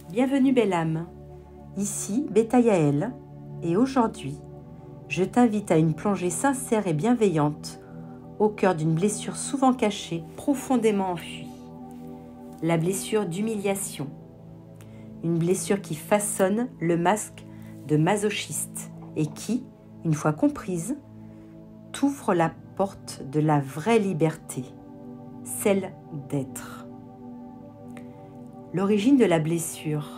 Bienvenue belle âme, ici Beta Yael et aujourd'hui, je t'invite à une plongée sincère et bienveillante au cœur d'une blessure souvent cachée, profondément enfuie. La blessure d'humiliation. Une blessure qui façonne le masque de masochiste et qui, une fois comprise, t'ouvre la porte de la vraie liberté, celle d'être. L'origine de la blessure.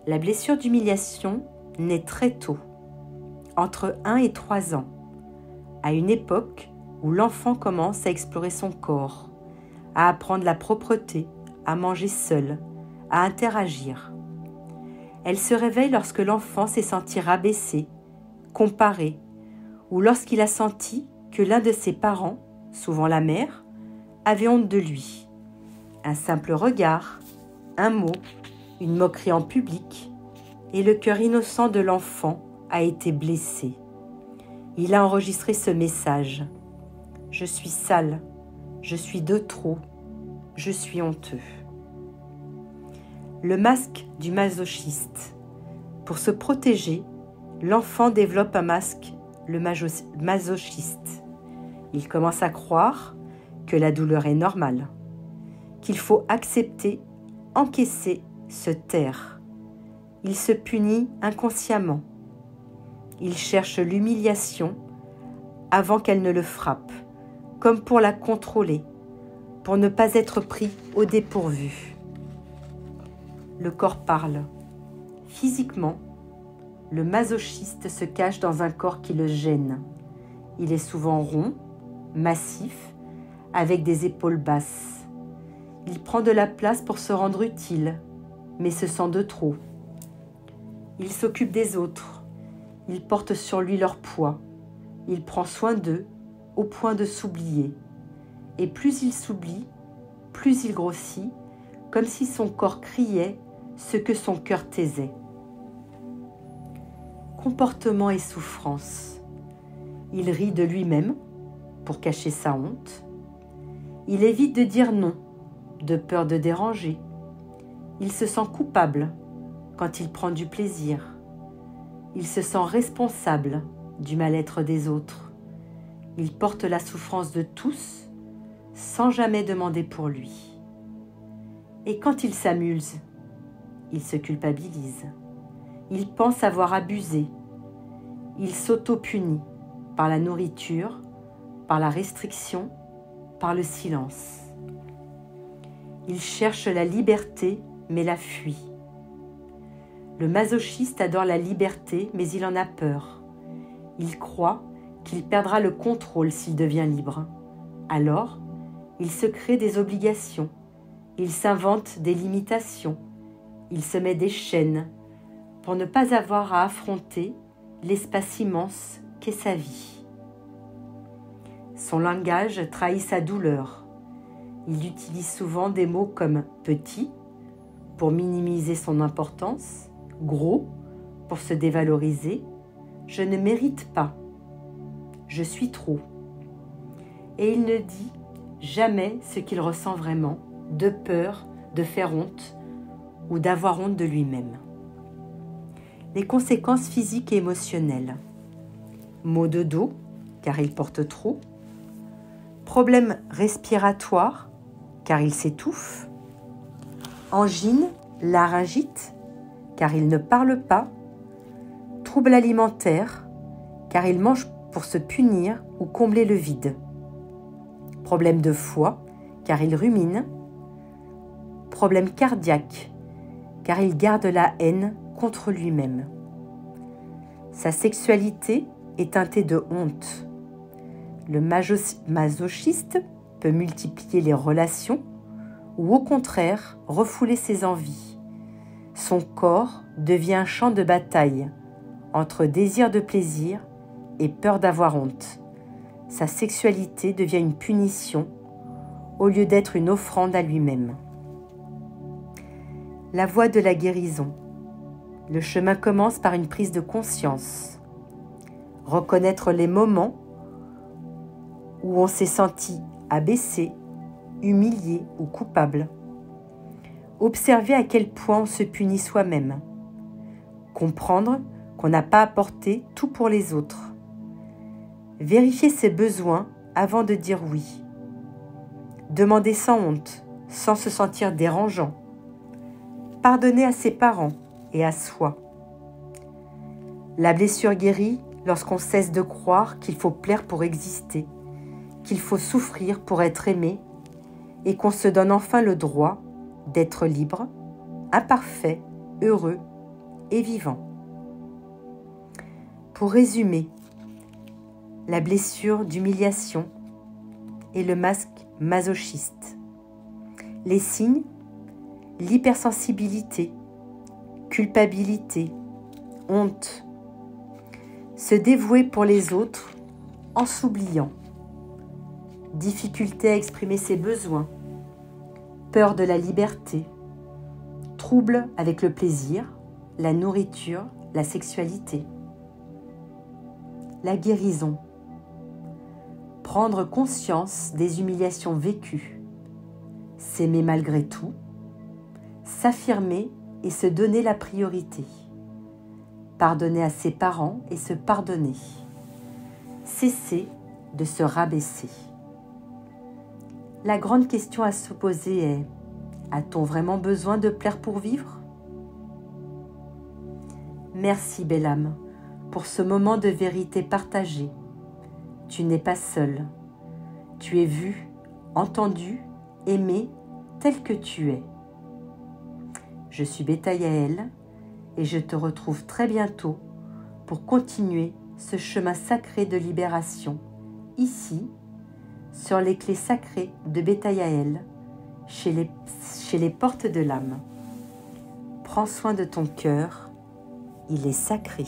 La blessure d'humiliation naît très tôt, entre 1 et 3 ans, à une époque où l'enfant commence à explorer son corps, à apprendre la propreté, à manger seul, à interagir. Elle se réveille lorsque l'enfant s'est senti rabaissé, comparé, ou lorsqu'il a senti que l'un de ses parents, souvent la mère, avait honte de lui. Un simple regard, un mot, une moquerie en public, et le cœur innocent de l'enfant a été blessé. Il a enregistré ce message. Je suis sale, je suis de trop, je suis honteux. Le masque du masochiste. Pour se protéger, l'enfant développe un masque, le masochiste. Il commence à croire que la douleur est normale, qu'il faut accepter, encaisser, se taire. Il se punit inconsciemment. Il cherche l'humiliation avant qu'elle ne le frappe, comme pour la contrôler, pour ne pas être pris au dépourvu. Le corps parle. Physiquement, le masochiste se cache dans un corps qui le gêne. Il est souvent rond, massif, avec des épaules basses. Il prend de la place pour se rendre utile, mais se sent de trop. Il s'occupe des autres. Il porte sur lui leur poids. Il prend soin d'eux au point de s'oublier. Et plus il s'oublie, plus il grossit, comme si son corps criait ce que son cœur taisait. Comportement et souffrance. Il rit de lui-même pour cacher sa honte. Il évite de dire non, de peur de déranger. Il se sent coupable quand il prend du plaisir. Il se sent responsable du mal-être des autres. Il porte la souffrance de tous sans jamais demander pour lui. Et quand il s'amuse, il se culpabilise. Il pense avoir abusé. Il s'auto-punit par la nourriture, par la restriction, par le silence. Il cherche la liberté, mais la fuit. Le masochiste adore la liberté, mais il en a peur. Il croit qu'il perdra le contrôle s'il devient libre. Alors, il se crée des obligations. Il s'invente des limitations. Il se met des chaînes pour ne pas avoir à affronter l'espace immense qu'est sa vie. Son langage trahit sa douleur. Il utilise souvent des mots comme « petit » pour minimiser son importance, « gros » pour se dévaloriser, « je ne mérite pas »,« je suis trop ». Et il ne dit jamais ce qu'il ressent vraiment, de peur de faire honte ou d'avoir honte de lui-même. Les conséquences physiques et émotionnelles. Maux de dos, car il porte trop. Problèmes respiratoires, car il s'étouffe. Angine, laryngite, car il ne parle pas. Troubles alimentaires, car il mange pour se punir ou combler le vide. Problèmes de foie, car il rumine. Problèmes cardiaques, car il garde la haine contre lui-même. Sa sexualité est teintée de honte. Le masochiste peut multiplier les relations ou au contraire refouler ses envies. Son corps devient un champ de bataille entre désir de plaisir et peur d'avoir honte. Sa sexualité devient une punition au lieu d'être une offrande à lui-même. La voie de la guérison. Le chemin commence par une prise de conscience. Reconnaître les moments où on s'est senti abaissé, humilié ou coupable. Observer à quel point on se punit soi-même. Comprendre qu'on n'a pas apporté tout pour les autres. Vérifier ses besoins avant de dire oui. Demander sans honte, sans se sentir dérangeant. Pardonner à ses parents et à soi. La blessure guérit lorsqu'on cesse de croire qu'il faut plaire pour exister, qu'il faut souffrir pour être aimé et qu'on se donne enfin le droit d'être libre, imparfait, heureux et vivant. Pour résumer, la blessure d'humiliation et le masque masochiste. Les signes, l'hypersensibilité, culpabilité, honte. Se dévouer pour les autres en s'oubliant. Difficulté à exprimer ses besoins. Peur de la liberté. Trouble avec le plaisir, la nourriture, la sexualité. La guérison. Prendre conscience des humiliations vécues. S'aimer malgré tout. S'affirmer et se donner la priorité. Pardonner à ses parents et se pardonner. Cesser de se rabaisser. La grande question à se poser est: a-t-on vraiment besoin de plaire pour vivre? Merci, belle âme, pour ce moment de vérité partagée. Tu n'es pas seule. Tu es vue, entendue, aimée, telle que tu es. Je suis Beta Yael et je te retrouve très bientôt pour continuer ce chemin sacré de libération, ici, sur les clés sacrées de Beta Yael, chez les portes de l'âme. Prends soin de ton cœur, il est sacré.